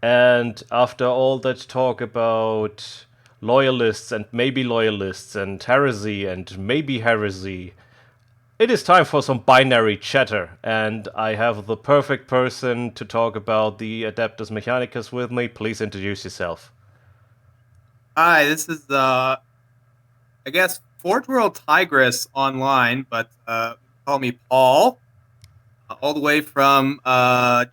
And after all that talk about loyalists and heresy and maybe heresy, it is time for some binary chatter. And I have the perfect person to talk about the Adeptus Mechanicus with me. Please introduce yourself. Hi, this is I guess Forge World Tigress online, but call me Paul, all the way from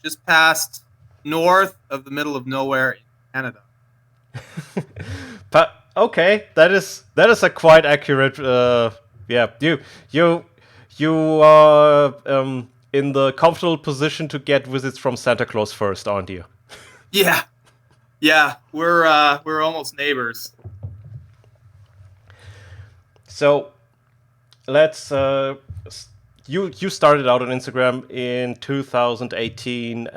just past north of the middle of nowhere in Canada. But okay, that is a quite accurate. Yeah, you you are in the comfortable position to get visits from Santa Claus first, aren't you? Yeah, yeah, we're almost neighbors. So let's. You started out on Instagram in 2018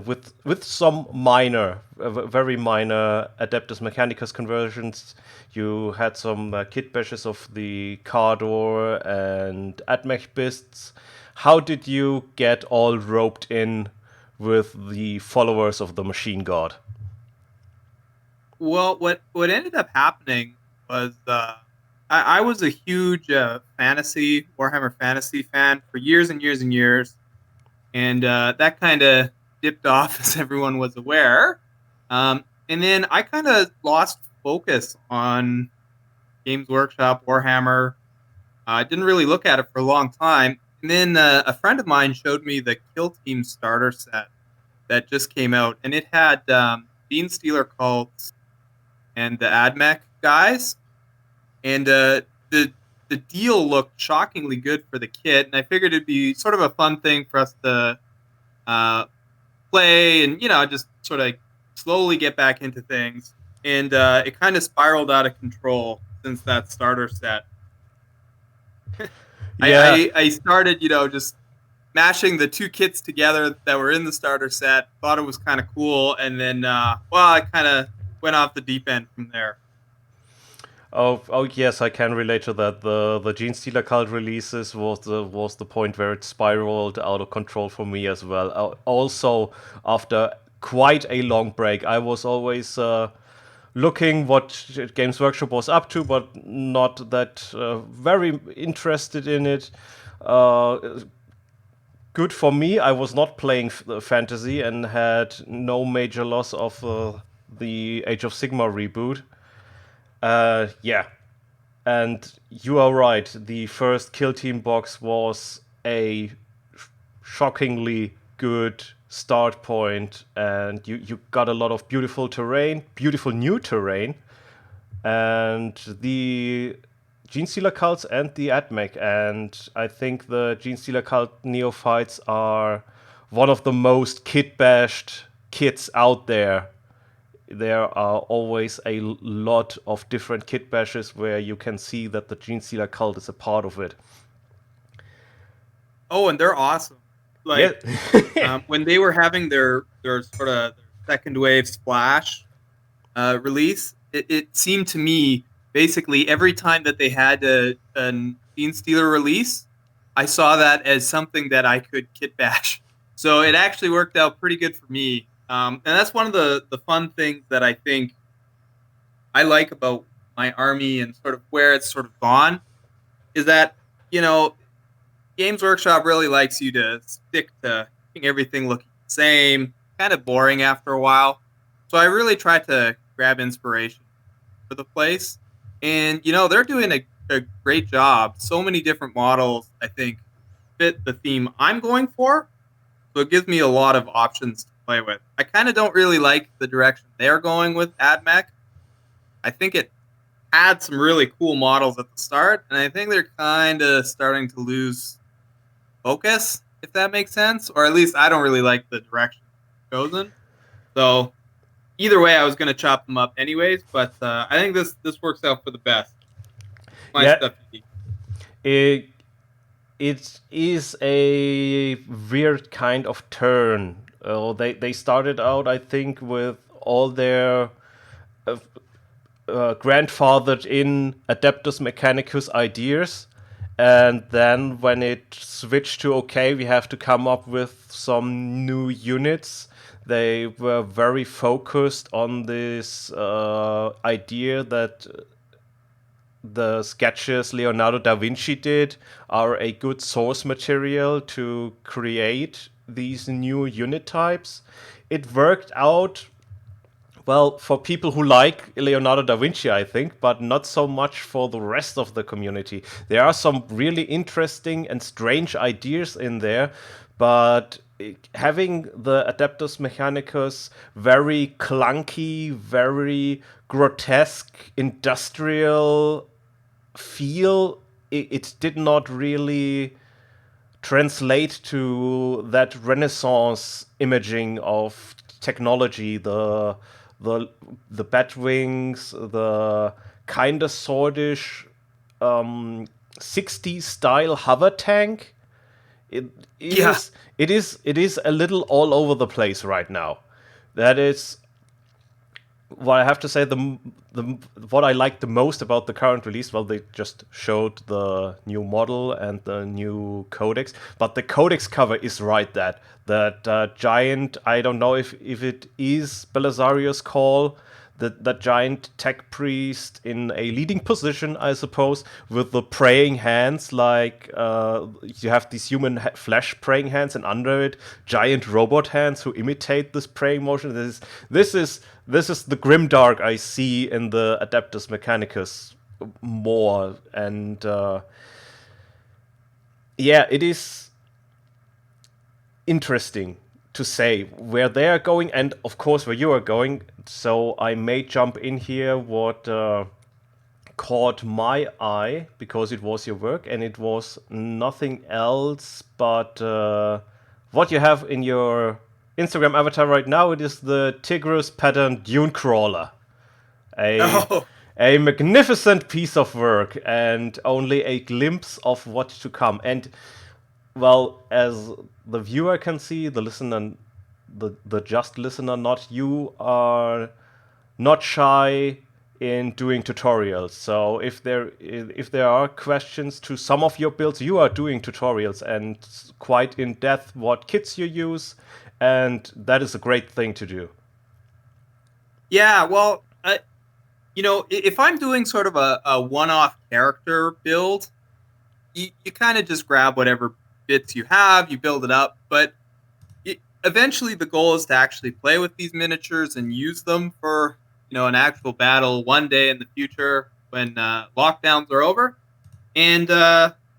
with some minor, very minor Adeptus Mechanicus conversions. You had some kitbashes of the Cardor and Admech Bists. How did you get all roped in with the followers of the Machine God? Well, what ended up happening was I was a huge fantasy Warhammer fantasy fan for years and years and years, and that kind of dipped off as everyone was aware. And then I kind of lost focus on Games Workshop, Warhammer. I didn't really look at it for a long time. And then a friend of mine showed me the Kill Team starter set that just came out, and it had Bean Stealer cults and the AdMech guys. And the deal looked shockingly good for the kit, and I figured it'd be sort of a fun thing for us to uh, play and just sort of slowly get back into things. And it kind of spiraled out of control since that starter set. Yeah, I started just mashing the two kits together that were in the starter set. Thought it was kind of cool, and then I kind of went off the deep end from there. oh yes, I can relate to that. The Gene Stealer cult releases was the point where it spiraled out of control for me as well. Also, after quite a long break, I was always looking what Games Workshop was up to, but not that very interested in it. Uh, Good for me. I was not playing fantasy and had no major loss of the Age of Sigma reboot. Yeah, and you are right. The first Kill Team box was a shockingly good start point, and you got a lot of beautiful terrain, beautiful new terrain, and the Gene Stealer cults and the AdMech. And I think the Gene Stealer cult neophytes are one of the most kit bashed kits out there. There are always a lot of different kit bashes where you can see that the Gene Stealer cult is a part of it. Oh, and they're awesome. Yeah. Like when they were having their sort of their second wave splash release, it seemed to me basically every time that they had a Bean Stealer release, I saw that as something that I could kit bash. So it actually worked out pretty good for me. And that's one of the fun things that I think I like about my army and sort of where it's sort of gone is that, you know, Games Workshop really likes you to stick to everything looking the same, kind of boring after a while. So I really try to grab inspiration for the place. And, they're doing a great job. So many different models, I think, fit the theme I'm going for. So it gives me a lot of options to play with. I kind of don't really like the direction they're going with AdMech. I think it had some really cool models at the start, and I think they're kind of starting to lose focus, if that makes sense. Or at least I don't really like the direction chosen. So either way, I was going to chop them up anyways. But I think this works out for the best. My Yeah, stuff. it, it is a weird kind of turn. They started out, I think, with all their uh, grandfathered in Adeptus Mechanicus ideas. And then when it switched to okay, we have to come up with some new units, they were very focused on this idea that the sketches Leonardo da Vinci did are a good source material to create these new unit types. It worked out well for people who like Leonardo da Vinci, I think, but not so much for the rest of the community. There are some really interesting and strange ideas in there, but having the Adeptus Mechanicus very clunky, very grotesque, industrial feel, it did not really translate to that Renaissance imaging of technology, the bat wings, the kind of sortish 60s style hover tank. It, it Yeah. is it is a little all over the place right now. That is what I have to say. The what I like the most about the current release, well, they just showed the new model and the new codex, but the codex cover is right. That giant. I don't know if it is Belisarius' call. That giant tech priest in a leading position, I suppose, with the praying hands, like you have these human flesh praying hands, and under it, giant robot hands who imitate this praying motion. This is the grimdark I see in the Adeptus Mechanicus more, and yeah, it is interesting to say where they are going, and of course where you are going. So I may jump in here what caught my eye, because it was your work, and it was nothing else but what you have in your Instagram avatar right now. It is the Tigrus pattern Dune Crawler. A Oh, a magnificent piece of work, and only a glimpse of what to come. And well, as the viewer can see, the listener, the just listener, not you, are not shy in doing tutorials. So if there are questions to some of your builds, you are doing tutorials and quite in depth what kits you use, and that is a great thing to do. yeah. Well, if I'm doing sort of a one-off character build, you kind of just grab whatever bits you have, you build it up. But eventually, the goal is to actually play with these miniatures and use them for an actual battle one day in the future when lockdowns are over. And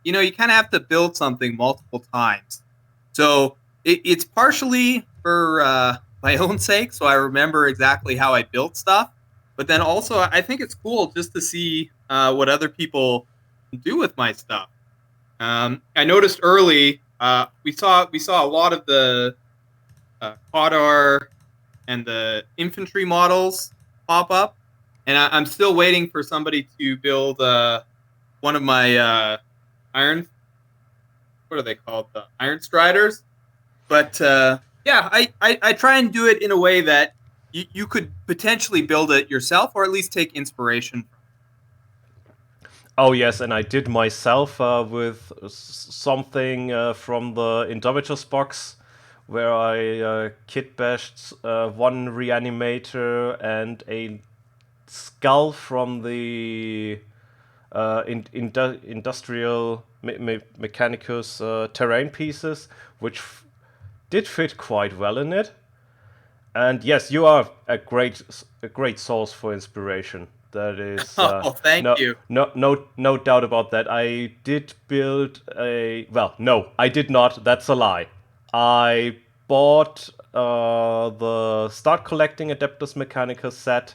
you kind of have to build something multiple times. So it's partially for my own sake, so I remember exactly how I built stuff. But then also, I think it's cool just to see what other people do with my stuff. I noticed early we saw a lot of the Qadar and the infantry models pop up, and I'm still waiting for somebody to build one of my iron. What are they called? The Iron Striders. But yeah, I try and do it in a way that you could potentially build it yourself, or at least take inspiration from. Oh yes, and I did myself with something from the Indomitus box, where I kit bashed one reanimator and a skull from the industrial Mechanicus terrain pieces, which did fit quite well in it. And yes, you are a great source for inspiration. That is Oh, thank you. no doubt about that. I did build a well, no, I did not. That's a lie. I bought the Start Collecting Adeptus Mechanicus set,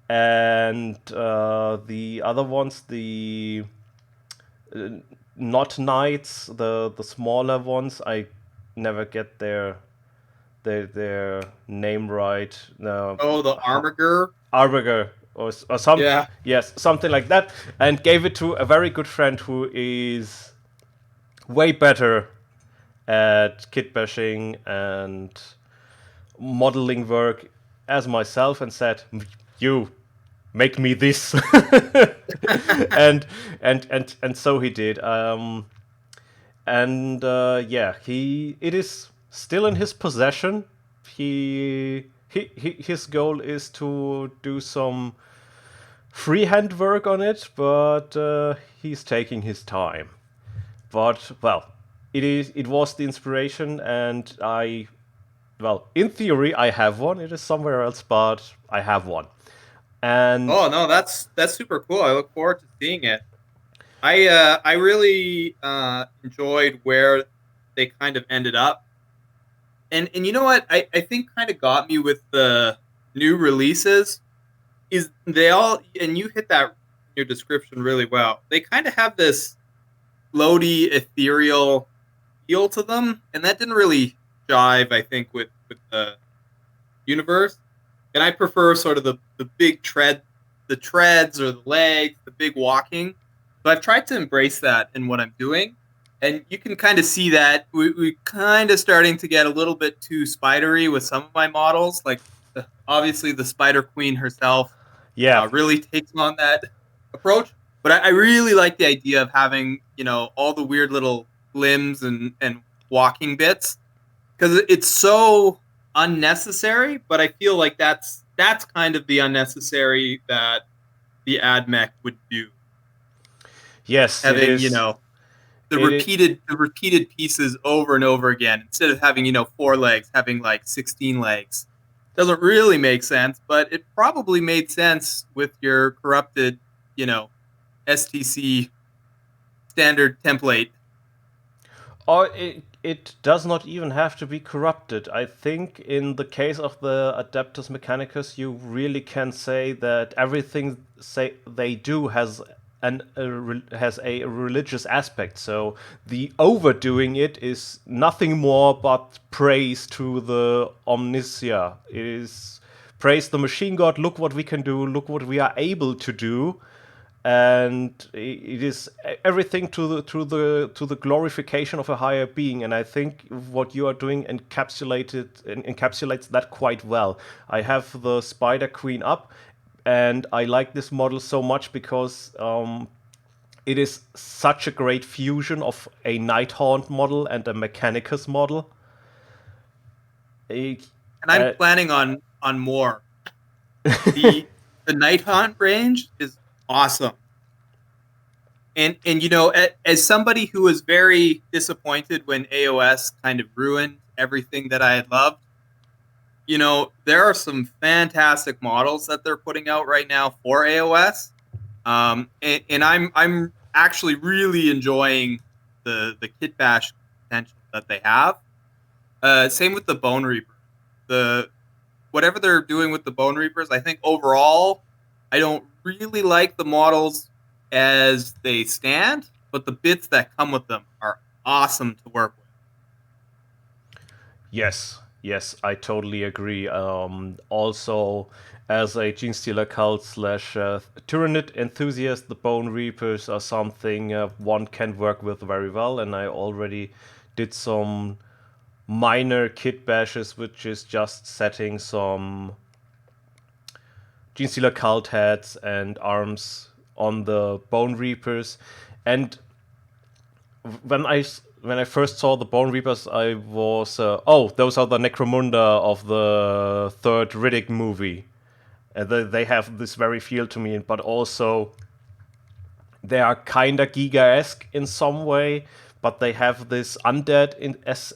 and the other ones, the not knights, the smaller ones. I never get their name right. Oh, the Armiger. Arbiger or some, Yeah. yes, something like that, and gave it to a very good friend who is way better at kit bashing and modeling work as myself, and said, "You make me this," and so he did. And yeah, it is still in his possession. his goal is to do some freehand work on it, but he's taking his time. But well, it was the inspiration, and in theory I have one. It is somewhere else, but I have one. And Oh no, that's super cool. I look forward to seeing it. I really enjoyed where they kind of ended up. And you know what I think kind of got me with the new releases is they all, and you hit that in your description really well. They kind of have this floaty, ethereal feel to them, and that didn't really jive, I think, with the universe. And I prefer sort of the big the treads or the legs, the big walking. So I've tried to embrace that in what I'm doing, and you can kind of see that we kind of starting to get a little bit too spidery with some of my models. Like obviously the Spider Queen herself yeah, really takes on that approach. But I really like the idea of having all the weird little limbs and walking bits because it's so unnecessary. But I feel like that's kind of the unnecessary that the ad mech would do. yes, it Having is. the It is. repeated pieces over and over again instead of having 4 legs, having like 16 legs. Doesn't really make sense, but it probably made sense with your corrupted, STC standard template. Or it does not even have to be corrupted. I think in the case of the Adeptus Mechanicus, you really can say that everything say they do has a religious aspect. So the overdoing it is nothing more but praise to the Omnisia. It is praise the machine god. Look what we can do. Look what we are able to do, and it is everything to the glorification of a higher being. And I think what you are doing encapsulates that quite well. I have the Spider Queen up, and I like this model so much because it is such a great fusion of a Nighthaunt model and a Mechanicus model. It- And I'm uh, planning on more. The Night Hunt range is awesome. And as somebody who was very disappointed when AOS kind of ruined everything that I had loved, there are some fantastic models that they're putting out right now for AOS. And I'm actually really enjoying the kit bash potential that they have. Same with the Bone Reaper. The Whatever they're doing with the Bone Reapers, I think overall, I don't really like the models as they stand, but the bits that come with them are awesome to work with. Yes, I totally agree. Also, as a Gene Stealer cult slash Tyrannid enthusiast, the Bone Reapers are something one can work with very well, and I already did some minor kit bashes, which is just setting some Gene Stealer cult heads and arms on the Bone Reapers. And when I first saw the Bone Reapers, I was those are the Necromunda of the third Riddick movie. And they have this very feel to me, but also they are kinda Giga-esque in some way, but they have this undead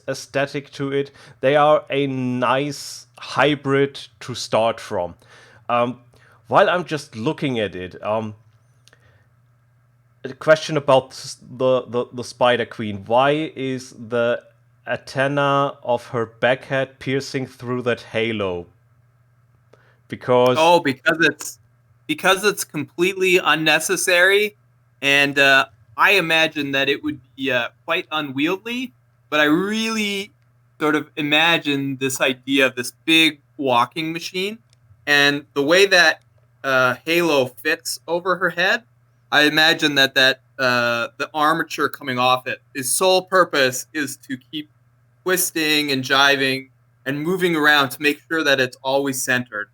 aesthetic to it. They are a nice hybrid to start from. Um, while I'm just looking at it, a question about the Spider Queen. Why is the antenna of her backhead piercing through that halo? Because Oh, because it's completely unnecessary, and I imagine that it would be quite unwieldy. But I really sort of imagine this idea of this big walking machine, and the way that Halo fits over her head. I imagine that the armature coming off it, its sole purpose is to keep twisting and jiving and moving around to make sure that it's always centered.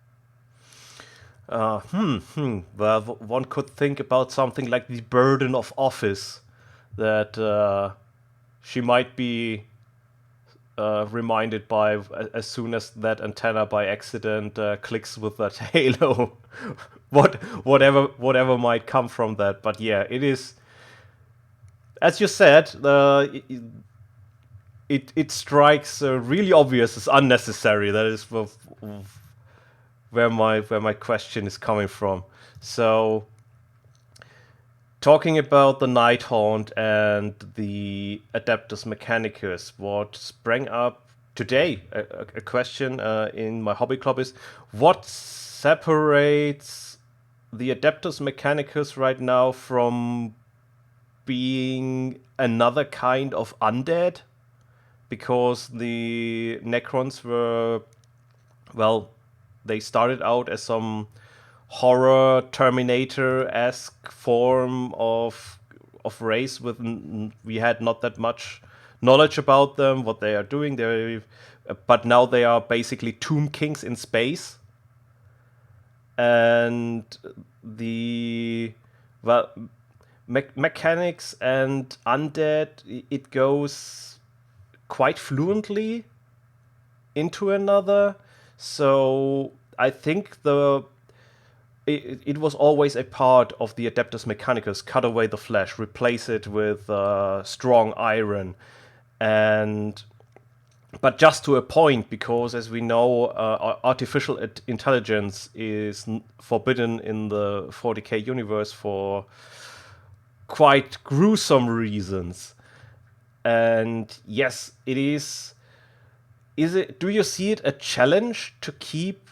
Well, one could think about something like the burden of office that she might be reminded by as soon as that antenna by accident clicks with that halo, whatever might come from that. But yeah, it is, as you said, it strikes really obvious as unnecessary. That is where my question is coming from. So, talking about the Nighthaunt and the Adeptus Mechanicus, what sprang up today, a question in my hobby club is, what separates the Adeptus Mechanicus right now from being another kind of undead? Because the Necrons were, well, they started out as some horror Terminator-esque form of race with we had not that much knowledge about them, what they are doing. But now they are basically Tomb Kings in space, and the well mechanics and undead, it goes quite fluently into another. So I think it was always a part of the Adeptus Mechanicus. Cut away the flesh, replace it with strong iron, and but just to a point, because as we know, artificial intelligence is forbidden in the 40k universe for quite gruesome reasons. And yes, it is. Is it? Do you see it a challenge to keep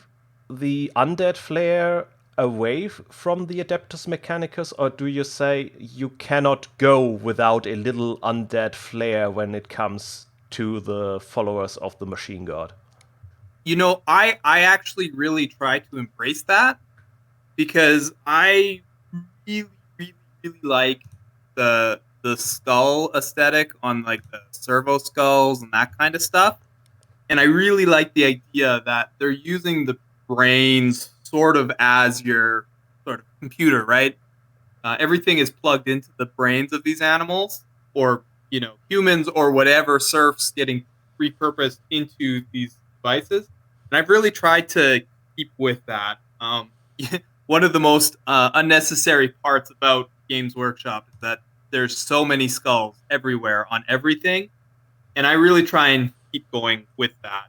the undead flair away from the Adeptus Mechanicus, or do you say you cannot go without a little undead flair when it comes to the followers of the Machine God? I actually really try to embrace that, because I really, really, really like the skull aesthetic on like the servo skulls and that kind of stuff. And I really like the idea that they're using the brains sort of as your sort of computer, right? Everything is plugged into the brains of these animals, or humans, or whatever serfs getting repurposed into these devices. And I've really tried to keep with that. One of the most unnecessary parts about Games Workshop is that there's so many skulls everywhere on everything, and I really try and keep going with that.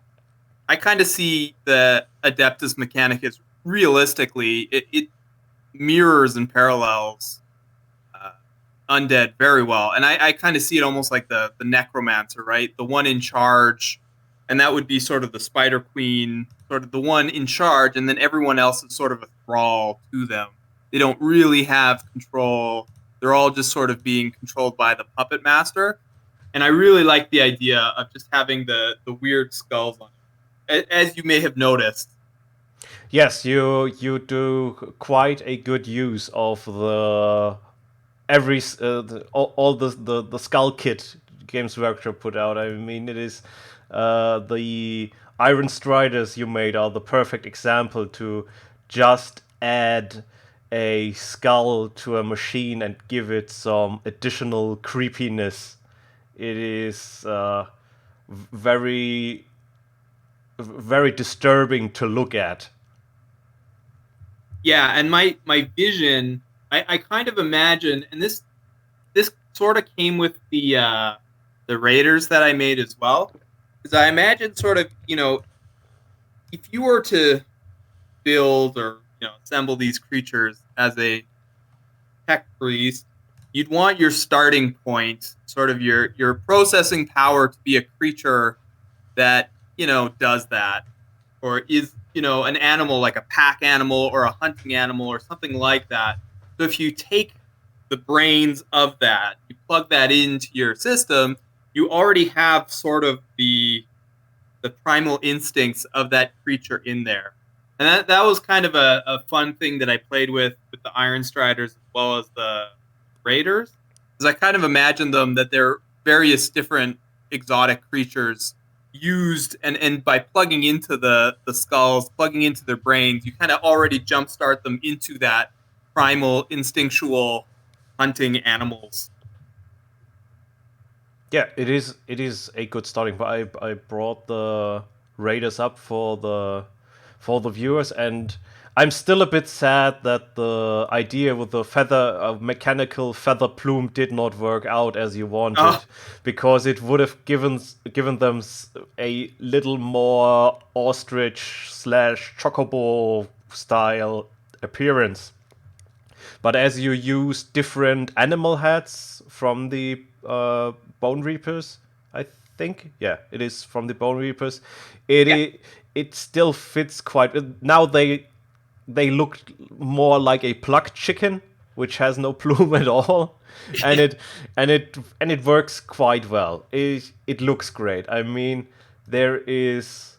I kind of see the Adeptus Mechanicus realistically. It mirrors and parallels undead very well, and I kind of see it almost like the necromancer, right? The one in charge, and that would be sort of the Spider Queen, sort of the one in charge, and then everyone else is sort of a thrall to them. They don't really have control. They're all just sort of being controlled by the puppet master. And I really like the idea of just having the weird skulls on it, as you may have noticed. Yes, you do quite a good use of the every all the skull kit Games Workshop put out. I mean, it is the Iron Striders you made are the perfect example to just add a skull to a machine and give it some additional creepiness. It is very very disturbing to look at. Yeah, and my vision, I kind of imagine, and this sort of came with the Raiders that I made as well, because I imagine sort of, if you were to build or assemble these creatures as a tech priest, you'd want your starting point, sort of your processing power, to be a creature that does that, or is an animal like a pack animal or a hunting animal or something like that. So if you take the brains of that, you plug that into your system, you already have sort of the primal instincts of that creature in there. And that was kind of a fun thing that I played with the Iron Striders as well as the Raiders, because I kind of imagined them that they're various different exotic creatures used, and by plugging into the skulls, plugging into their brains, you kind of already jumpstart them into that primal instinctual hunting animals. Yeah, it is. It is a good starting point. I brought the Raiders up for the viewers, and I'm still a bit sad that the idea with the mechanical feather plume did not work out as you wanted, Oh, because it would have given them a little more ostrich slash chocobo style appearance. But as you use different animal heads from the Bone Reapers, I think, yeah, it is from the Bone Reapers. It yeah. i- it still fits quite. Now they look more like a plucked chicken, which has no plume at all, and it works quite well. It looks great. I mean, there is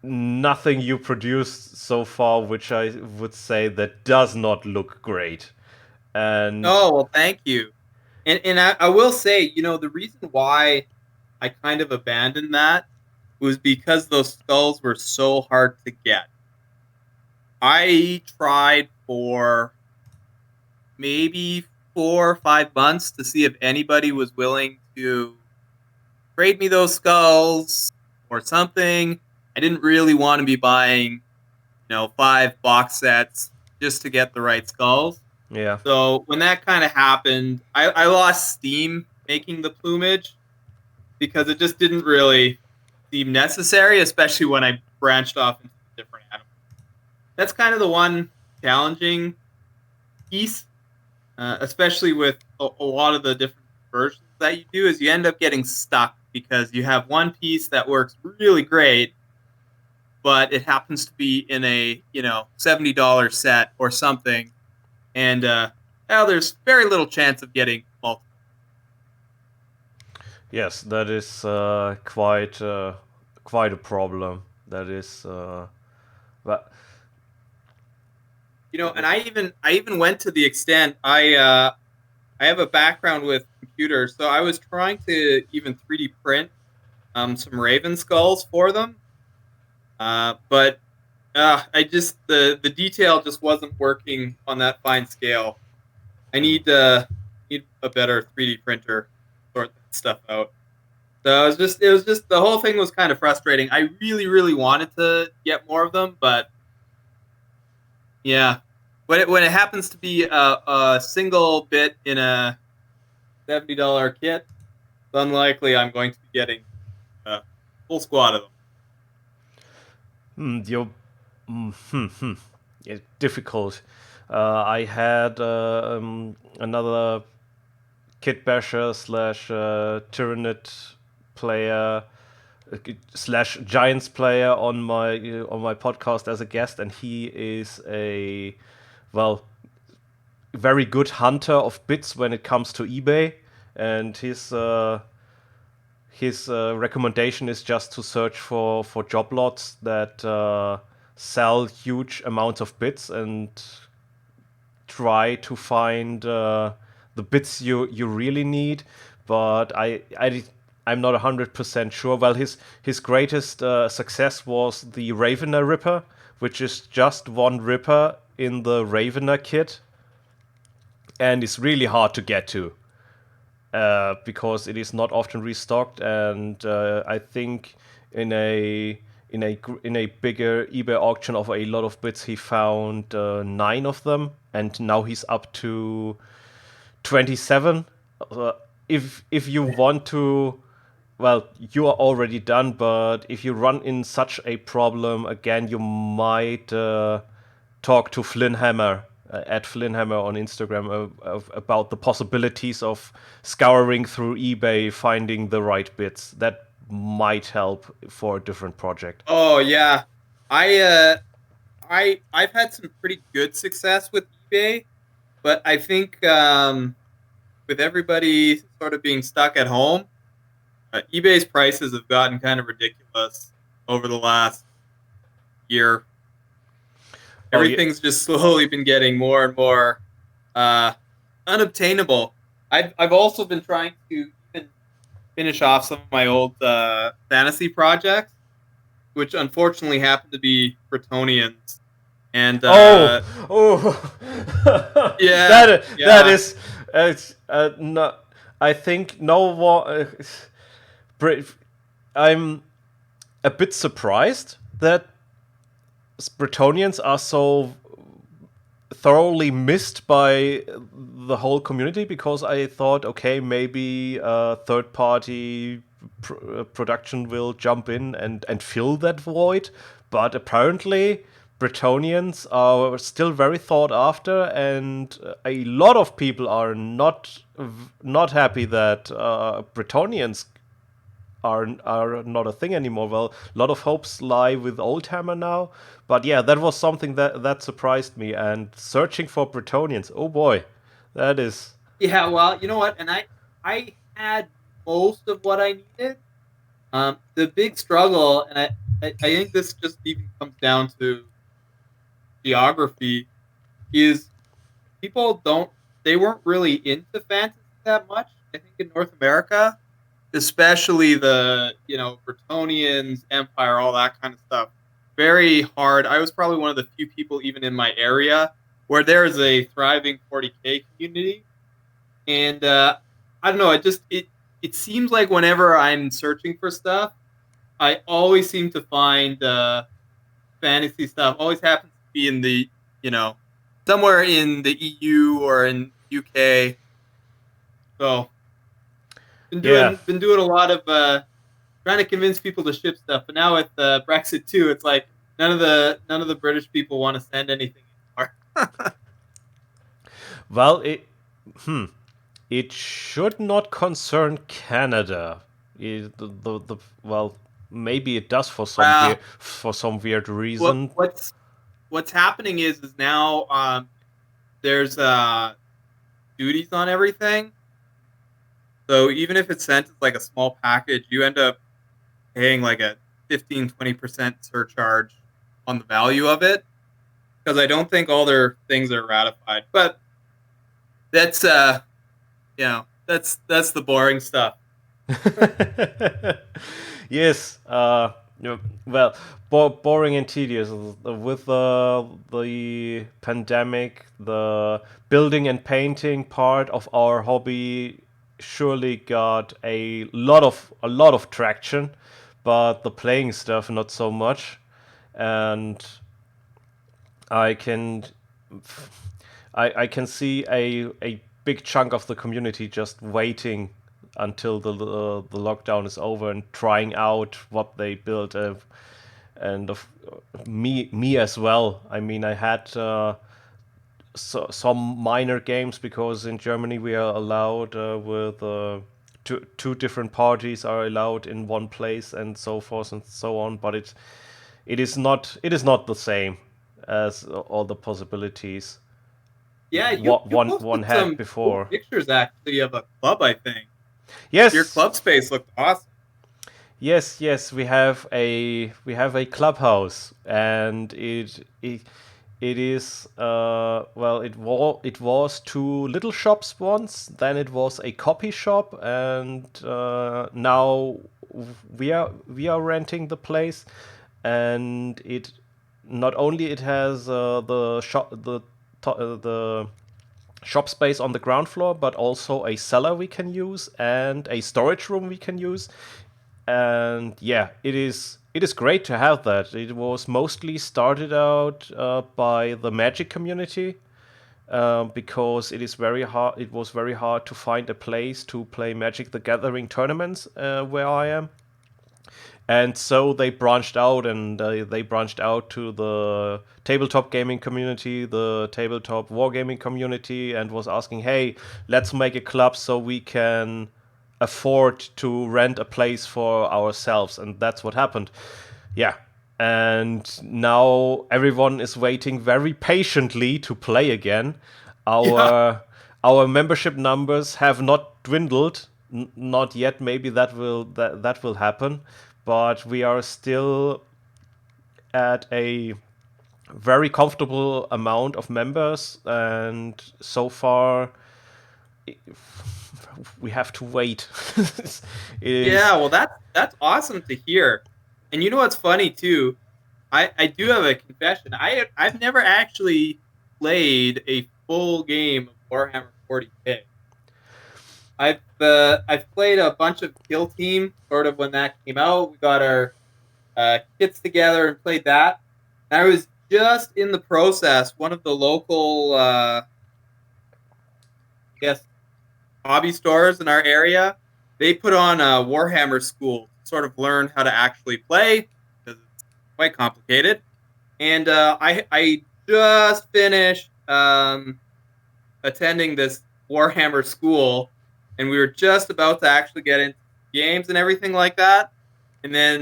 nothing you produced so far which I would say that does not look great. And Oh, well, thank you. And I will say, the reason why I kind of abandoned that was because those skulls were so hard to get. I tried for maybe 4 or 5 months to see if anybody was willing to trade me those skulls or something. I didn't really want to be buying, 5 box sets just to get the right skulls. yeah, So when that kind of happened, I lost steam making the plumage because it just didn't really seem necessary, especially when I branched off into different animals. That's kind of the one challenging piece, especially with a lot of the different versions that you do, is you end up getting stuck because you have one piece that works really great, but it happens to be in a $70 set or something, and there's very little chance of getting multiple. yes, that is quite a problem. That is, but And I even went to the extent I have a background with computers, so I was trying to even 3D print some Raven skulls for them, but I just the detail just wasn't working on that fine scale. I need a better 3D printer to sort that stuff out. So it was just the whole thing was kind of frustrating. I really really wanted to get more of them, but yeah, when it happens to be a single bit in a $70 kit, it's unlikely I'm going to be getting a full squad of them. you yeah, difficult. I had another kitbasher slash Tyranid player slash Giants player on my podcast as a guest, and he is a well very good hunter of bits when it comes to eBay, and his recommendation is just to search for job lots that sell huge amounts of bits and try to find the bits you really need. But I'm not 100% sure. Well, his greatest success was the Ravener Ripper, which is just one Ripper in the Ravener kit, and it's really hard to get to because it is not often restocked. And I think in a bigger eBay auction of a lot of bits, he found 9 of them, and now he's up to 27. If you want to, well, you are already done. But if you run in such a problem again, you might talk to Flynnhammer at Flynnhammer on Instagram about the possibilities of scouring through eBay, finding the right bits. That might help for a different project. Oh yeah, I've had some pretty good success with eBay, but I think with everybody sort of being stuck at home, eBay's prices have gotten kind of ridiculous over the last year. Oh yeah, Everything's just slowly been getting more and more uh, unobtainable. I've also been trying to even finish off some of my old fantasy projects, which unfortunately happen to be Bretonians. And oh, oh, yeah, that yeah. is it's not. I think no one. I'm a bit surprised that Bretonians are so thoroughly missed by the whole community, because I thought, okay, maybe a third party production will jump in and fill that void. But apparently, Bretonians are still very sought after, and a lot of people are not happy that Bretonians are not a thing anymore. Well, a lot of hopes lie with Oldhammer now, but yeah, that was something that surprised me. And searching for Bretonians, oh boy, that is. Yeah, well, you know what? And I had most of what I needed. The big struggle, and I think this just even comes down to geography, is people don't they weren't really into fantasy that much. I think in North America, especially the Bretonians, Empire, all that kind of stuff. Very hard. I was probably one of the few people even in my area where there is a thriving 40K community, and I don't know. It seems like whenever I'm searching for stuff, I always seem to find fantasy stuff. Always happens to be in the somewhere in the EU or in UK. So been Yeah, doing a lot of trying to convince people to ship stuff. But now with Brexit too, it's like none of the British people want to send anything anymore. well, it should not concern Canada. Well, maybe it does for Wow. some weird reason. What's happening is now there's duties on everything. So even if it's sent as like a small package, you end up paying like a 15-20% surcharge on the value of it, because I don't think all their things are ratified. But that's that's the boring stuff. Yes. Well, boring and tedious with the pandemic. The building and painting part of our hobby surely got a lot of traction, but the playing stuff not so much. And I can I can see a big chunk of the community just waiting until the lockdown is over and trying out what they built, and of me as well. I mean, I had some minor games, because in Germany we are allowed with two different parties are allowed in one place, and so forth and so on. But it is not the same as all the possibilities Yeah, you one posted had some cool before. pictures actually of a club. I think your Yes, club space looked awesome. yes. We have a clubhouse, and it is well, it was two little shops once. Then it was a copy shop, and now we are renting the place, and it not only it has the shop space on the ground floor, but also a cellar we can use and a storage room we can use. And yeah, it is great to have that. It was mostly started out by the Magic community, because it was very hard to find a place to play Magic the Gathering tournaments where I am. And so they branched out to the tabletop gaming community, the tabletop wargaming community, and was asking, hey, let's make a club so we can afford to rent a place for ourselves. And that's what happened. Yeah. And now everyone is waiting very patiently to play again. Yeah, Our membership numbers have not dwindled, not yet. Maybe that will happen, but we are still at a very comfortable amount of members, and so far we have to wait. It is. yeah. Well, that's awesome to hear. And you know what's funny too? I do have a confession. I've never actually played a full game of Warhammer 40K. I've played a bunch of Kill Team sort of when that came out. We got our kits together and played that. And I was just in the process. One of the local, I guess, hobby stores in our area, they put on a Warhammer school to sort of learn how to actually play because it's quite complicated. And I just finished attending this Warhammer school, and we were just about to actually get into games and everything like that. And then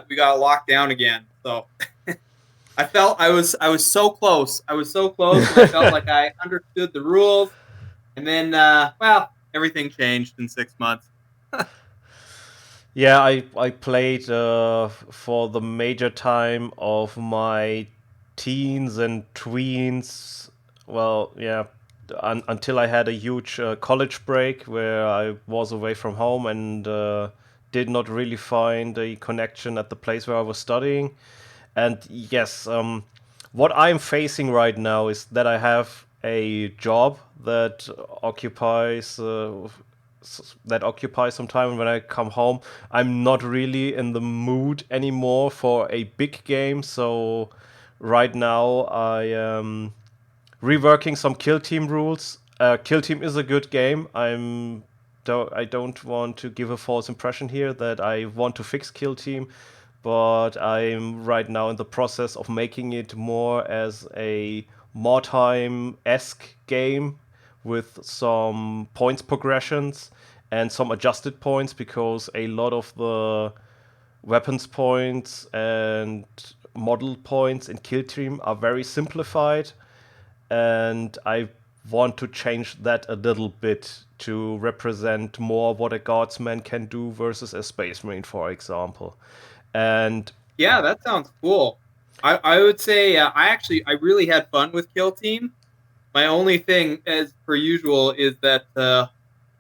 we got locked down again. So I felt I was so close. I was so close, and I felt like I understood the rules. And then, well, everything changed in 6 months. Yeah, I played for the major time of my teens and tweens. Well, yeah, until I had a huge college break where I was away from home and did not really find a connection at the place where I was studying. And yes, what I'm facing right now is that I have a job that occupies some time. And when I come home, I'm not really in the mood anymore for a big game. So right now I am reworking some Kill Team rules. Kill Team is a good game. I don't want to give a false impression here that I want to fix Kill Team, but I'm right now in the process of making it more as a Mordheim-esque game with some points progressions and some adjusted points, because a lot of the weapons points and model points in Kill Team are very simplified, and I want to change that a little bit to represent more what a guardsman can do versus a space marine, for example. And Yeah, that sounds cool. I would say I really had fun with Kill Team. My only thing, as per usual, is that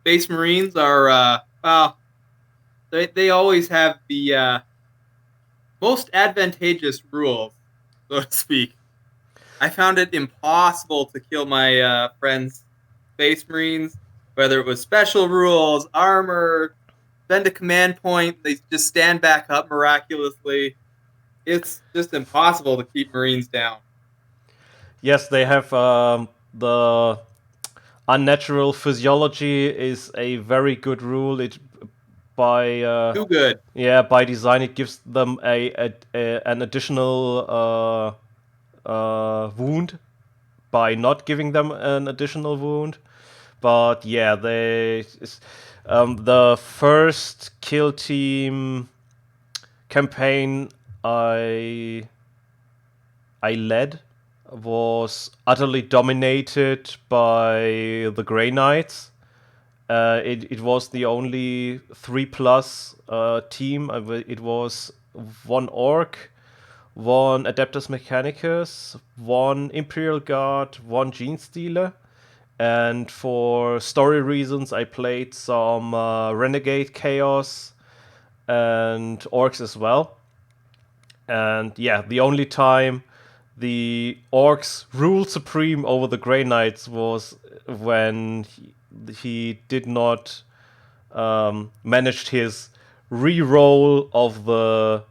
Space Marines are well, they always have the most advantageous rules, so to speak. I found it impossible to kill my friends' Space Marines, whether it was special rules, armor, send a command point, they just stand back up miraculously. It's just impossible to keep Marines down. yes, they have the unnatural physiology is a very good rule. It by Too good. yeah, by design it gives them an additional wound by not giving them an additional wound. But yeah, the first Kill Team campaign I led was utterly dominated by the Grey Knights. It was the only 3+ team. It was one Orc, one Adeptus Mechanicus, one Imperial Guard, one Gene Stealer. And for story reasons, I played some Renegade Chaos and Orcs as well. And yeah, the only time the Orcs ruled supreme over the Grey Knights was when he did not managed his re-roll of the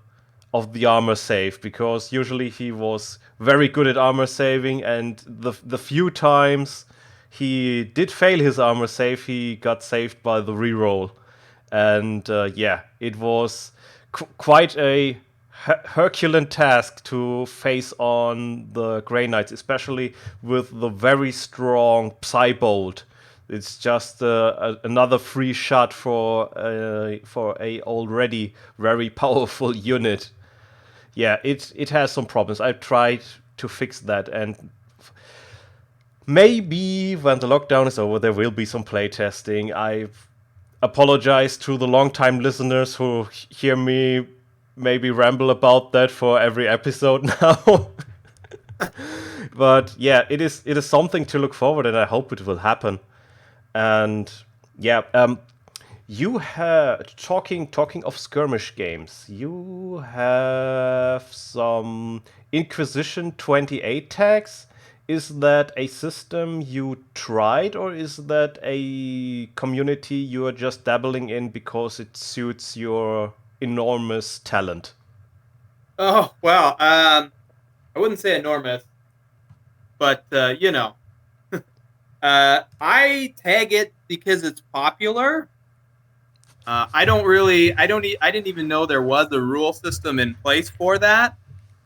armor save, because usually he was very good at armor saving, and the few times he did fail his armor save, he got saved by the re-roll. And yeah, it was quite a Herculean task to face on the Grey Knights, especially with the very strong Psybolt. It's just another free shot for a already very powerful unit. Yeah, it has some problems. I've tried to fix that, and maybe when the lockdown is over, there will be some playtesting. I apologize to the long-time listeners who hear me maybe ramble about that for every episode now. But yeah, it is something to look forward, and I hope it will happen. And yeah, you have talking of skirmish games. You have some Inquisition 28 tags is that a system you tried, or is that a community you are just dabbling in because it suits your enormous talent? Oh well, I wouldn't say enormous, but I tag it because it's popular. I didn't even know there was a rule system in place for that.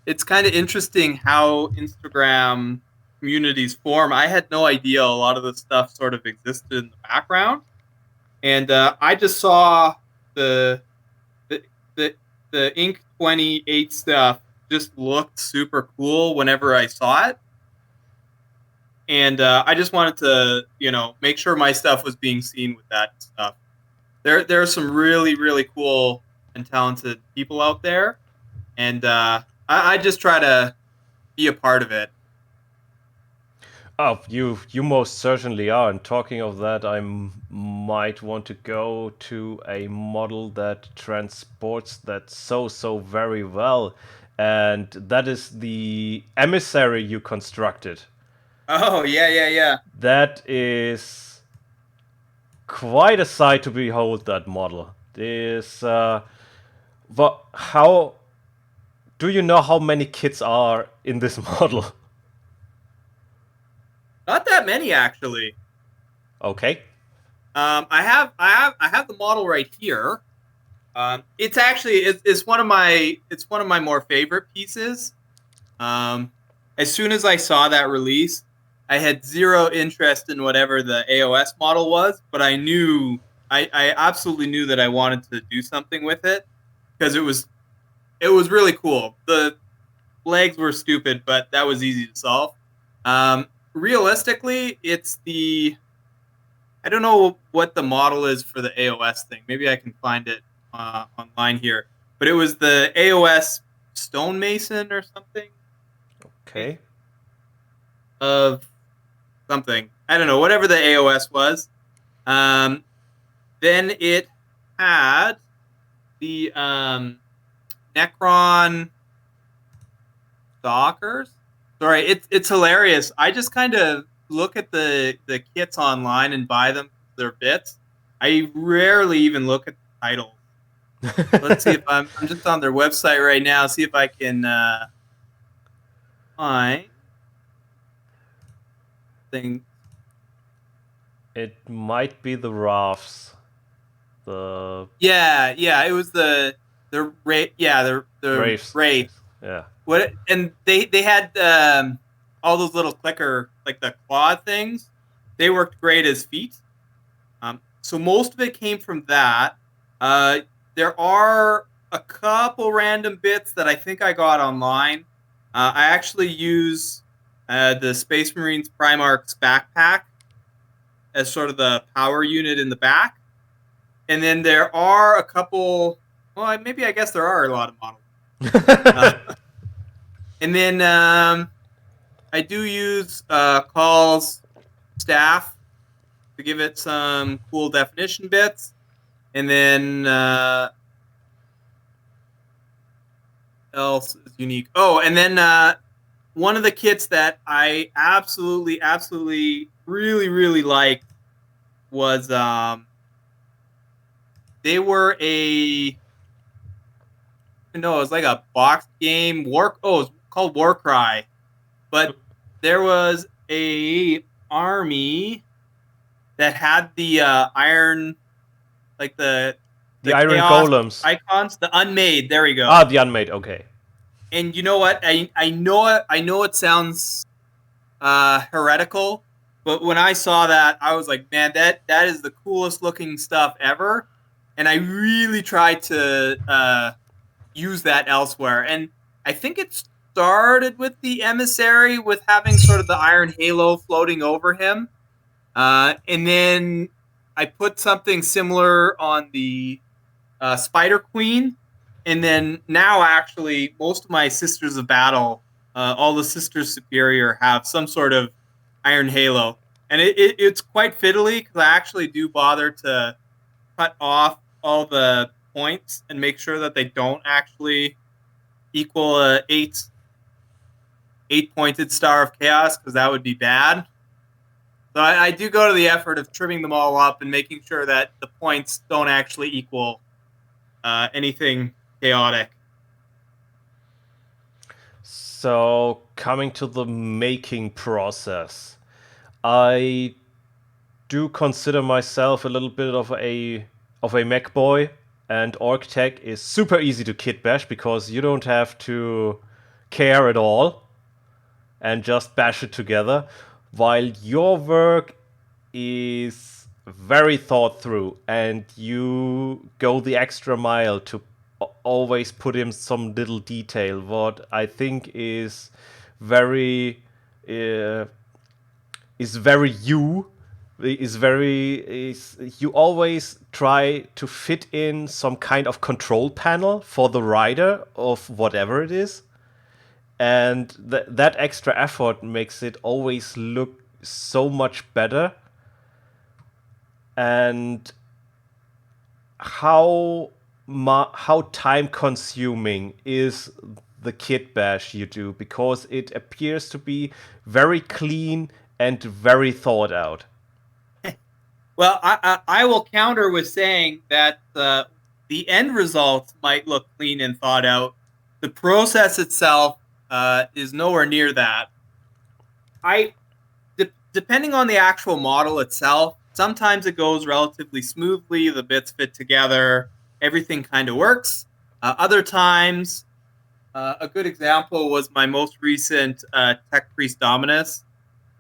It's kind of interesting how Instagram communities form. I had no idea a lot of the stuff sort of existed in the background, and I just saw the the the, the Inc. 28 stuff just looked super cool whenever I saw it, and I just wanted to make sure my stuff was being seen with that stuff. There are some really cool and talented people out there, and I just try to be a part of it. Oh, you most certainly are. And talking of that, might want to go to a model that transports that so very well, and that is the emissary you constructed. Oh yeah. That is quite a sight to behold. That model. This, how do you know how many kids are in this model? Not that many actually. Okay. I have the model right here. It's actually it's one of my more favorite pieces. Um, as soon as I saw that release, I had zero interest in whatever the AOS model was, but I absolutely knew that I wanted to do something with it because it was really cool. The legs were stupid, but that was easy to solve. Realistically, it's the I don't know what the model is for the AOS thing. Maybe I can find it online here. But it was the AOS stonemason or something Okay. of something. I don't know, whatever the AOS was. Um, then it had the Necron Stalkers. Sorry, it's hilarious. I just kind of look at the kits online and buy them their bits. I rarely even look at the titles. Let's see if I'm just on their website right now. See if I can find things. It might be the Rafts. The Yeah. It was the Wraiths. Wraith. Yeah. What and they had all those little clicker like the claw things. They worked great as feet. So most of it came from that. Uh, there are a couple random bits that I think I got online. I actually use the Space Marines Primarch's backpack as sort of the power unit in the back. And then there are a couple. Well, maybe I guess there are a lot of models. Uh, and then I do use Call's staff to give it some cool definition bits. And then else is unique. Oh, and then one of the kits that I absolutely, really liked was they were it was like a box game it's called Warcry, but there was a army that had the iron like The the Iron chaos Golems. icons, the unmade. There we go. Ah, the Unmade. Okay. And you know what? I know it sounds heretical, but when I saw that, I was like, man, that is the coolest looking stuff ever. And I really tried to use that elsewhere. And I think it started with the emissary with having sort of the iron halo floating over him. And then I put something similar on the Spider Queen. And then now, actually, most of my Sisters of Battle, all the Sisters Superior, have some sort of iron halo. And it's quite fiddly because I actually do bother to cut off all the points and make sure that they don't actually equal 8. 8-pointed Star of Chaos because that would be bad. So I do go to the effort of trimming them all up and making sure that the points don't actually equal anything chaotic. So, coming to the making process, I do consider myself a little bit of a mech boy, and orc tech is super easy to kit bash because you don't have to care at all and just bash it together, while your work is very thought through and you go the extra mile to always put in some little detail. What I think very uh, is very you is you always try to fit in some kind of control panel for the rider of whatever it is, and that extra effort makes it always look so much better. And how time consuming is the kit bash you do, because it appears to be very clean and very thought out. Well, I will counter with saying that the end result might look clean and thought out. The process itself is nowhere near that. Depending on the actual model itself, sometimes it goes relatively smoothly. The bits fit together, everything kind of works. Other times, a good example was my most recent Tech Priest Dominus.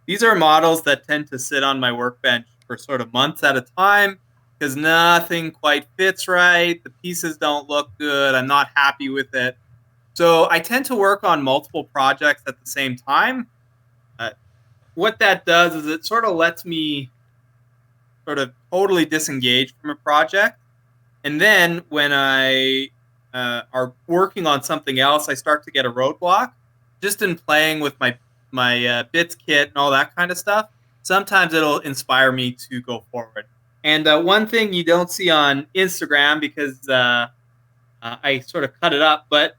These are models that tend to sit on my workbench for sort of months at a time because nothing quite fits right. The pieces don't look good. I'm not happy with it. So I tend to work on multiple projects at the same time. What that does is it sort of lets me sort of totally disengage from a project. And then when I are working on something else, I start to get a roadblock just in playing with my bits kit and all that kind of stuff. Sometimes it'll inspire me to go forward. And one thing you don't see on Instagram because I sort of cut it up, but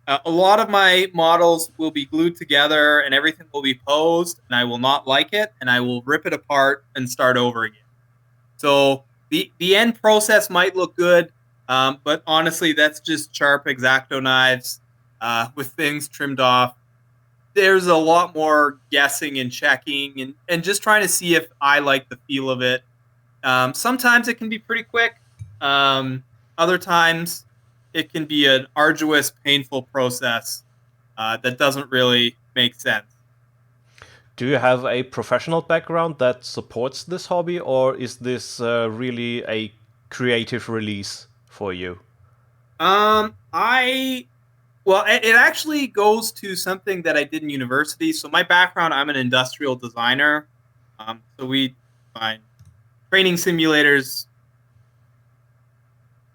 a lot of my models will be glued together and everything will be posed, and I will not like it, and I will rip it apart and start over again. So the end process might look good, but honestly, that's just sharp X-Acto knives with things trimmed off. There's a lot more guessing and checking and just trying to see if I like the feel of it. Sometimes it can be pretty quick. Other times it can be an arduous, painful process that doesn't really make sense. Do you have a professional background that supports this hobby, or is this really a creative release for you? I Well, it actually goes to something that I did in university. So my background, I'm an industrial designer. So we design training simulators,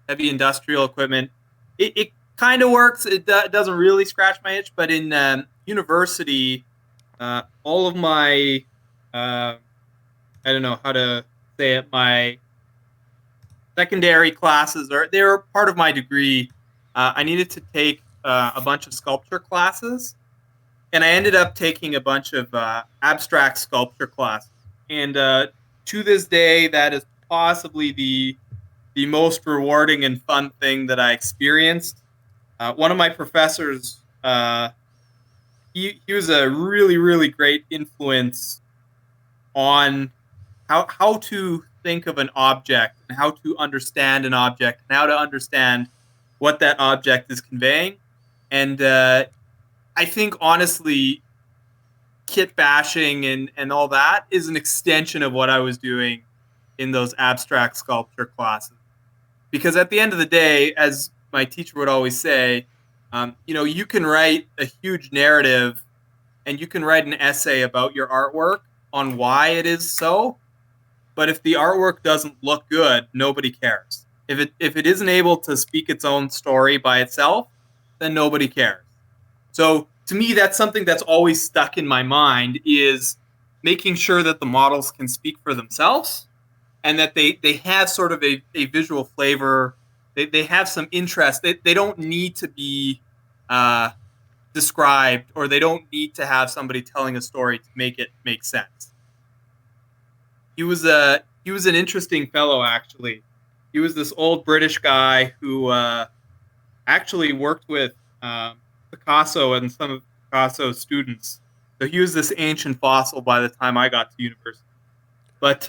heavy industrial equipment. It kind of works. It doesn't really scratch my itch, but in university, all of my I don't know how to say it. My secondary classes they're part of my degree. I needed to take a bunch of sculpture classes, and I ended up taking a bunch of abstract sculpture classes. And to this day, that is possibly the most rewarding and fun thing that I experienced. One of my professors, he was a really great influence on how to think of an object and how to understand an object and how to understand what that object is conveying. And I think honestly, kit bashing and all that is an extension of what I was doing in those abstract sculpture classes. Because at the end of the day, as my teacher would always say, you can write a huge narrative and you can write an essay about your artwork on why it is so. But if the artwork doesn't look good, nobody cares. If it isn't able to speak its own story by itself, then nobody cares. So to me, that's something that's always stuck in my mind is making sure that the models can speak for themselves and that they have sort of a visual flavor. They have some interest. They don't need to be described, or they don't need to have somebody telling a story to make it make sense. He was an interesting fellow, actually. He was this old British guy who actually worked with Picasso and some of Picasso's students. So he was this ancient fossil by the time I got to university. But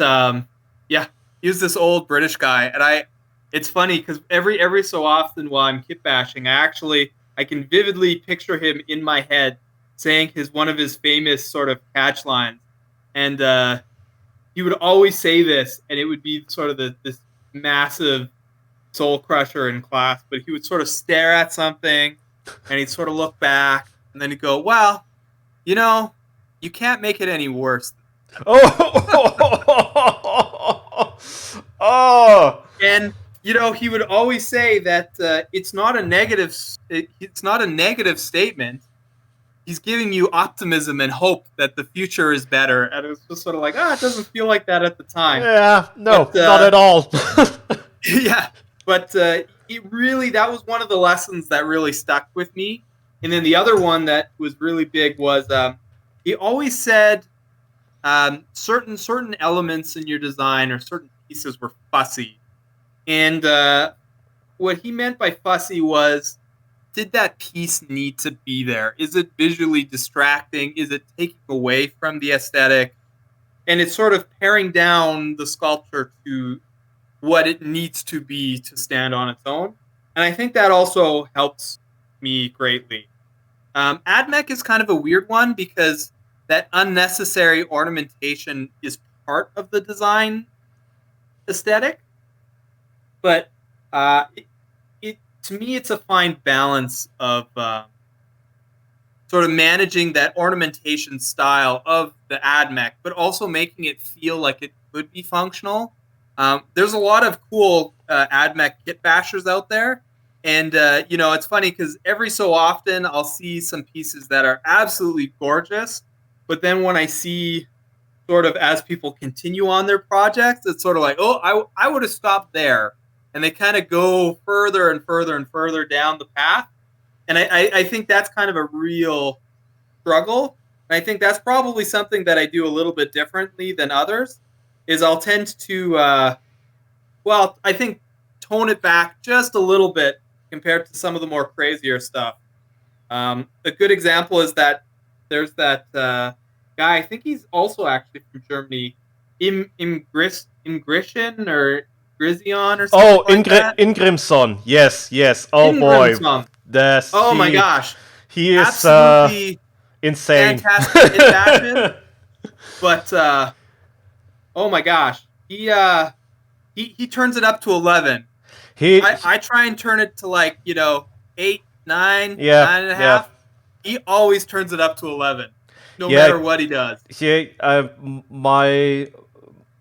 yeah, he was this old British guy, and it's funny because every so often while I'm kit bashing, I can vividly picture him in my head saying one of his famous sort of catch lines, and he would always say this, and it would be sort of this massive soul crusher in class. But he would sort of stare at something, and he'd sort of look back, and then he'd go, "Well, you can't make it any worse." Oh. And he would always say that it's not a negative statement. He's giving you optimism and hope that the future is better. And it was just sort of like, it doesn't feel like that at the time. Yeah, no, but, not at all. Yeah, but that was one of the lessons that really stuck with me. And then the other one that was really big was he always said certain elements in your design or certain pieces were fussy. And what he meant by fussy was, did that piece need to be there? Is it visually distracting? Is it taking away from the aesthetic? And it's sort of paring down the sculpture to what it needs to be to stand on its own. And I think that also helps me greatly. AdMech is kind of a weird one because that unnecessary ornamentation is part of the design aesthetic. But to me, it's a fine balance of sort of managing that ornamentation style of the AdMech, but also making it feel like it could be functional. There's a lot of cool AdMech kit bashers out there. And, it's funny because every so often I'll see some pieces that are absolutely gorgeous. But then when I see sort of as people continue on their projects, it's sort of like, I would have stopped there. And they kind of go further and further and further down the path. And I think that's kind of a real struggle. And I think that's probably something that I do a little bit differently than others, is I'll tend to, I think tone it back just a little bit compared to some of the more crazier stuff. A good example is that there's that guy, I think he's also actually from Germany, Ingrishen or Grizion or something that. Ingrimson. Yes. Oh Ingrimson. Boy. My gosh. He is absolutely insane. Fantastic in fashion. But oh my gosh. He turns it up to 11. I try and turn it to 8, 9, 9.5. Yeah. He always turns it up to 11. No matter what he does. Yeah,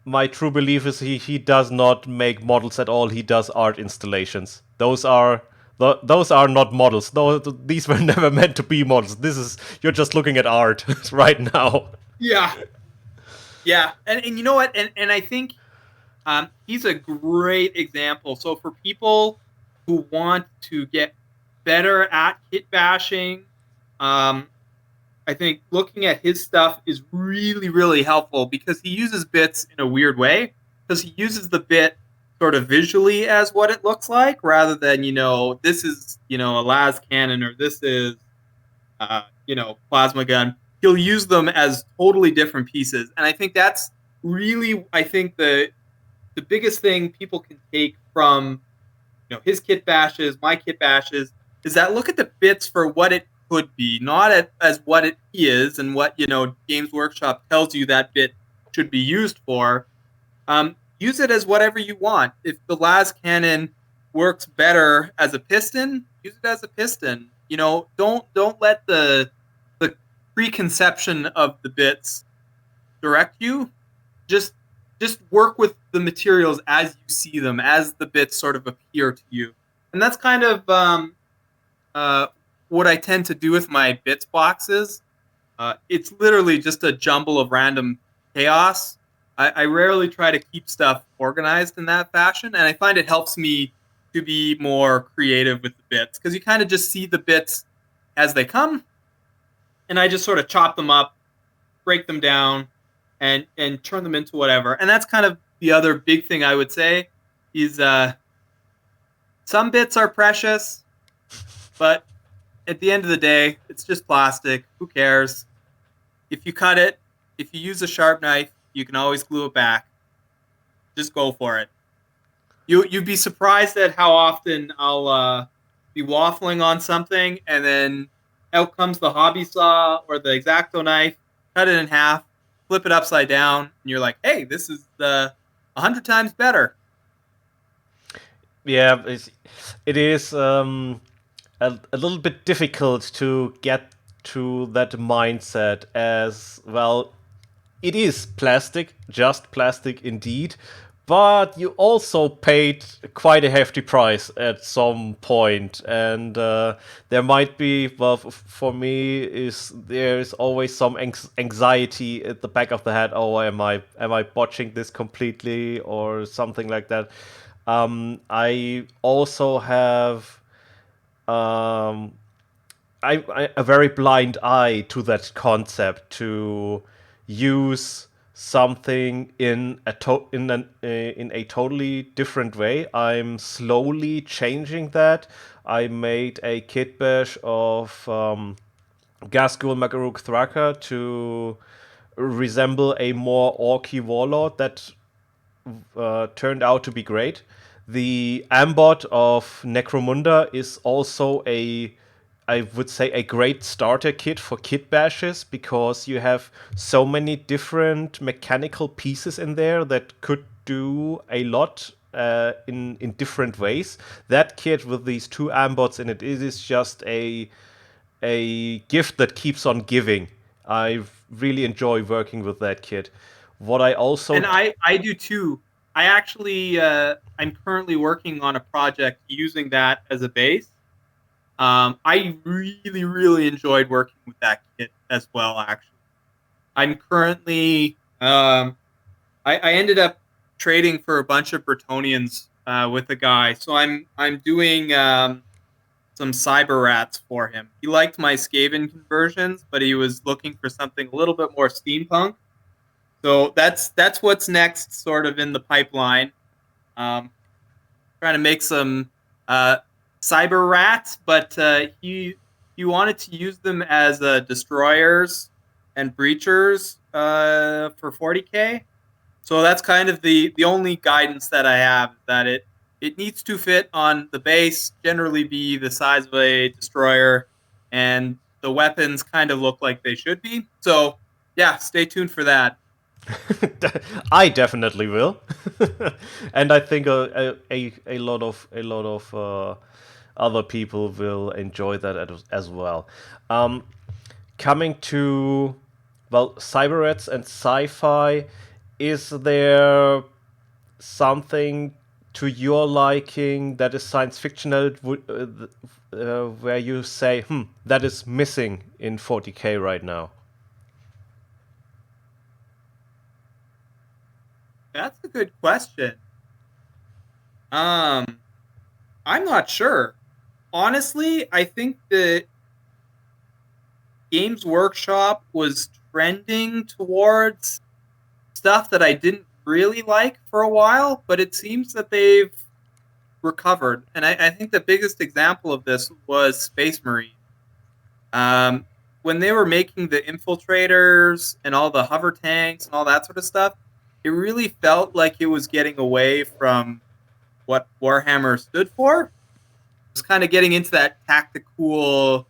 my true belief is he does not make models at all. He does art installations. Those are not models. These were never meant to be models. You're just looking at art right now. Yeah. And you know what? And I think he's a great example. So for people who want to get better at kit bashing, I think looking at his stuff is really, really helpful because he uses bits in a weird way, because he uses the bit sort of visually as what it looks like rather than, this is, a las cannon or this is, plasma gun. He'll use them as totally different pieces. And I think that's really, the biggest thing people can take from, his kit bashes, my kit bashes, is that look at the bits for what it could be, not as what it is and what Games Workshop tells you that bit should be used for. Use it as whatever you want. If the las cannon works better as a piston, use it as a piston. Don't let the preconception of the bits direct you. Just work with the materials as you see them, as the bits sort of appear to you. And that's kind of what I tend to do with my bits boxes. It's literally just a jumble of random chaos. I rarely try to keep stuff organized in that fashion, and I find it helps me to be more creative with the bits, because you kind of just see the bits as they come, and I just sort of chop them up, break them down, and turn them into whatever. And that's kind of the other big thing I would say is some bits are precious, but at the end of the day, it's just plastic. Who cares? If you cut it, if you use a sharp knife, you can always glue it back. Just go for it. You'd be surprised at how often I'll be waffling on something, and then out comes the hobby saw or the X-Acto knife, cut it in half, flip it upside down, and you're like, "Hey, this is 100 times better." Yeah, it is a little bit difficult to get to that mindset as well. It is plastic, just plastic indeed, but you also paid quite a hefty price at some point, and there might be, well, for me, is there is always some anxiety at the back of the head. Oh, am I botching this completely or something like that? I also have um, a very blind eye to that concept to use something in a totally different way. I'm slowly changing that. I made a kit bash of Gasgul Magaruk Thraka to resemble a more orky warlord that turned out to be great. The Ambot of Necromunda is also I would say, a great starter kit for kit bashes because you have so many different mechanical pieces in there that could do a lot in different ways. That kit with these two Ambots in it is just a gift that keeps on giving. I really enjoy working with that kit. What I also And I do too. I actually I'm currently working on a project using that as a base. I really enjoyed working with that kit as well. Actually, I'm currently I ended up trading for a bunch of Bretonians with a guy, so I'm doing some cyber rats for him. He liked my Skaven conversions, but he was looking for something a little bit more steampunk. So that's what's next, sort of in the pipeline. Um, Trying to make some cyber rats, but he wanted to use them as destroyers and breachers for 40K. So that's kind of the only guidance that I have, that it needs to fit on the base, generally be the size of a destroyer, and the weapons kind of look like they should be. So yeah, stay tuned for that. I definitely will, and I think a lot of other people will enjoy that as well. Um, Coming to, well, cyber rats and sci-fi, is there something to your liking that is science fictional where you say, that is missing in 40K right now? That's a good question. Um, I'm not sure. Honestly, I think that Games Workshop was trending towards stuff that I didn't really like for a while, but it seems that they've recovered. And I think the biggest example of this was Space Marine. When they were making the infiltrators and all the hover tanks and all that sort of stuff, it really felt like it was getting away from what Warhammer stood for. It was kind of getting into that tactical,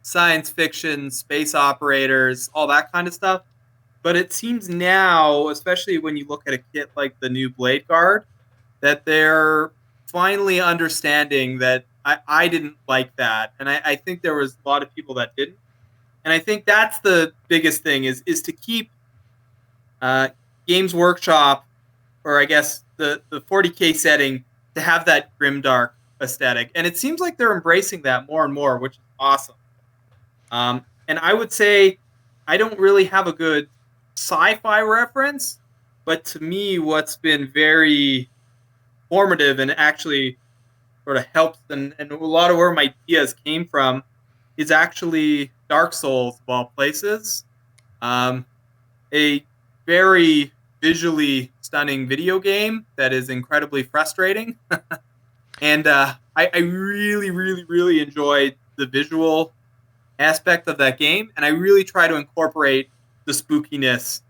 science fiction, space operators, all that kind of stuff. But it seems now, especially when you look at a kit like the new Blade Guard, that they're finally understanding that I didn't like that. And I think there was a lot of people that didn't. And I think that's the biggest thing is to keep uh, Games Workshop, or I guess the 40K setting, to have that grimdark aesthetic. And it seems like they're embracing that more and more, which is awesome. And I would say I don't really have a good sci-fi reference, but to me, what's been very formative and actually sort of helps, and a lot of where my ideas came from is actually Dark Souls of all places. A very visually stunning video game that is incredibly frustrating. And I really, really, really enjoyed the visual aspect of that game, and I really try to incorporate the spookiness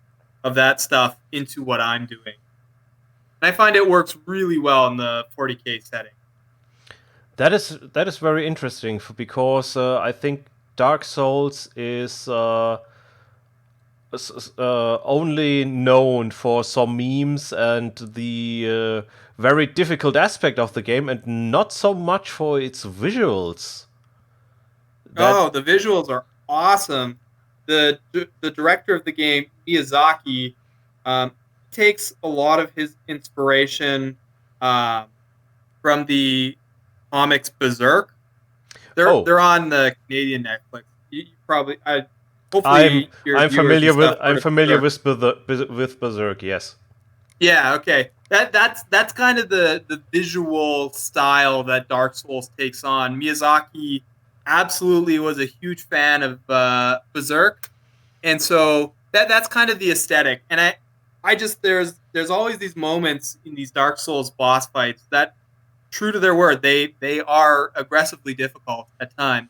of that stuff into what I'm doing. And I find it works really well in the 40K setting. That is very interesting because I think Dark Souls is only known for some memes and the very difficult aspect of the game, and not so much for its visuals. That Oh, the visuals are awesome. The director of the game, Miyazaki, um, takes a lot of his inspiration um, from the comics Berserk. oh, They're on the Canadian Netflix. You probably I'm hopefully your I'm viewers and familiar with stuff heard of Berserk. with Berserk. Yes. Yeah, okay. That's kind of the visual style that Dark Souls takes on. Miyazaki absolutely was a huge fan of Berserk, and so that's kind of the aesthetic. And I just there's always these moments in these Dark Souls boss fights that, true to their word, they are aggressively difficult at times.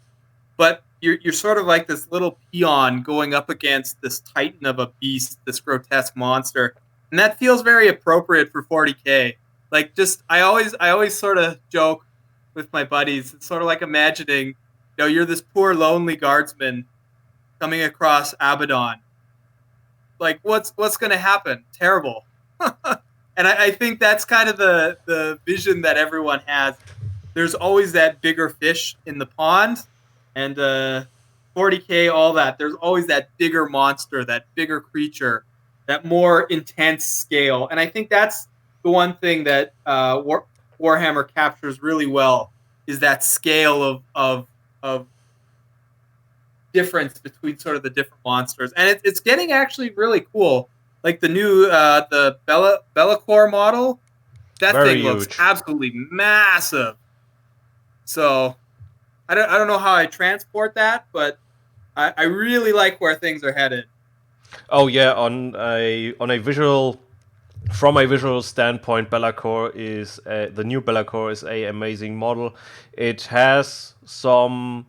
But you're sort of like this little peon going up against this titan of a beast, this grotesque monster, and that feels very appropriate for 40K. Like, just I always sort of joke with my buddies. It's sort of like imagining, you're this poor lonely guardsman coming across Abaddon. Like, what's going to happen? Terrible. And I think that's kind of the vision that everyone has. There's always that bigger fish in the pond, and 40K, all that. There's always that bigger monster, that bigger creature, that more intense scale. And I think that's the one thing that Warhammer captures really well, is that scale of difference between sort of the different monsters. And it's getting actually really cool. Like the new the Bellacore model, that Very thing looks huge. absolutely massive. So I don't know how I transport that, but I really like where things are headed. Oh yeah, on a visual from a visual standpoint, the new Bellacore is a amazing model. It has some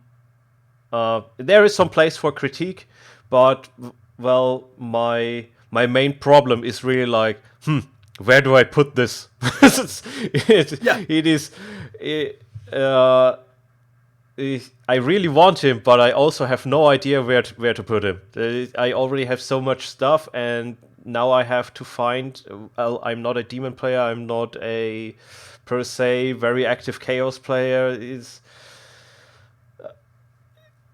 there is some place for critique, but well, my main problem is really like, where do I put this? it, Yeah, it is. It, uh, I really want him, but I also have no idea where to put him. I already have so much stuff, and now I have to find. Well, I'm not a demon player. I'm not a per se very active chaos player.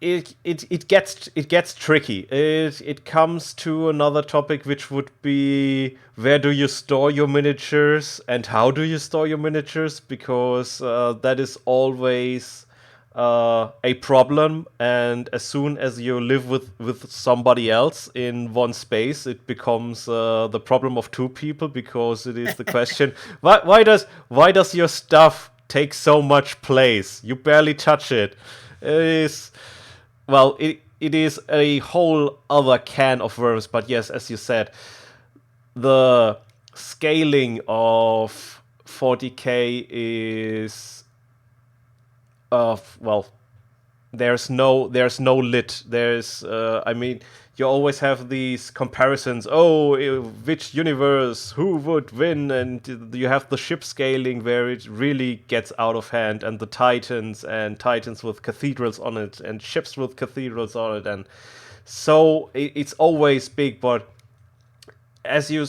It gets tricky. It comes to another topic, which would be, where do you store your miniatures and how do you store your miniatures, because that is always a problem. And as soon as you live with somebody else in one space, it becomes the problem of two people, because it is the question, why does your stuff take so much place? You barely touch it. It is well, it is a whole other can of worms. But yes, as you said, the scaling of 40K is well, there's no lit. I mean, you always have these comparisons. Oh, which universe, who would win? And you have the ship scaling where it really gets out of hand, and the Titans, and Titans with cathedrals on it, and ships with cathedrals on it, and so it's always big. But as you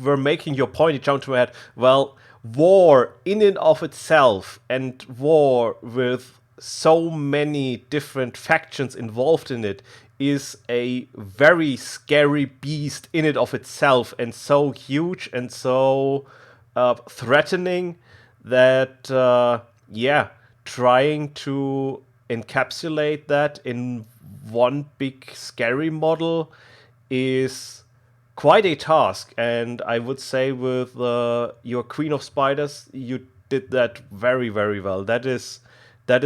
were making your point, it jumped to my head. Well, war in and of itself, and war with so many different factions involved in it, is a very scary beast in and of itself, and so huge and so threatening that yeah, trying to encapsulate that in one big scary model is quite a task. And I would say with your Queen of Spiders, you did that very, very well. That is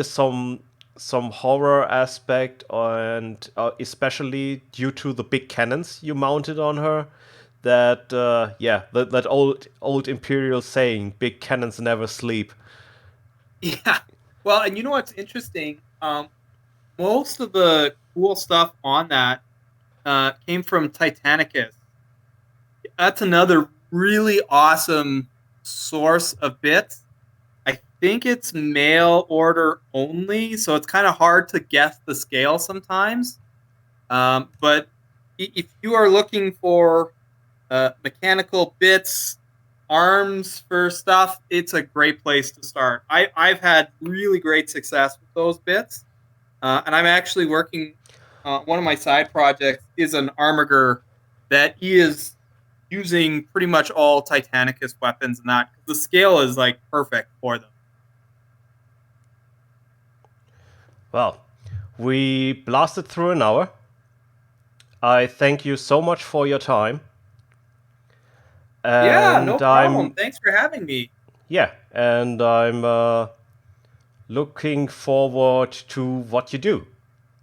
some some horror aspect, and especially due to the big cannons you mounted on her. That old imperial saying, "Big cannons never sleep." Yeah. Well, and you know what's interesting? Most of the cool stuff on that came from Titanicus. That's another really awesome source of bits. I think it's mail order only, so it's kind of hard to guess the scale sometimes. But if you are looking for mechanical bits, arms for stuff, it's a great place to start. I've had really great success with those bits, and I'm actually working. One of my side projects is an armiger that is using pretty much all Titanicus weapons, and that the scale is like perfect for them. Well, we blasted through an hour. I thank you so much for your time. Yeah, no And problem. Thanks for having me. I'm looking forward to what you do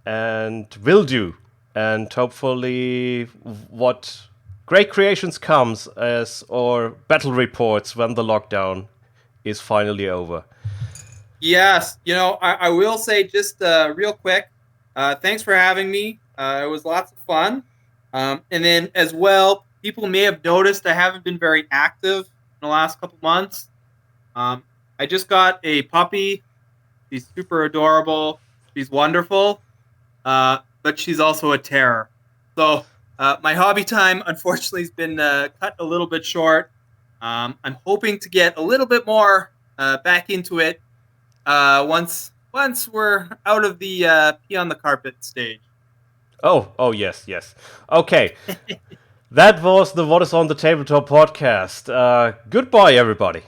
and will do, and hopefully what great creations comes as or battle reports when the lockdown is finally over. Yes, I will say just real quick, thanks for having me. It was lots of fun. And then as well, people may have noticed I haven't been very active in the last couple months. I just got a puppy. She's super adorable. She's wonderful, but she's also a terror. So my hobby time, unfortunately, has been cut a little bit short. I'm hoping to get a little bit more back into it once we're out of the pee on the carpet stage. Oh, yes. Okay, that was the What is on the Tabletop podcast. Goodbye, everybody.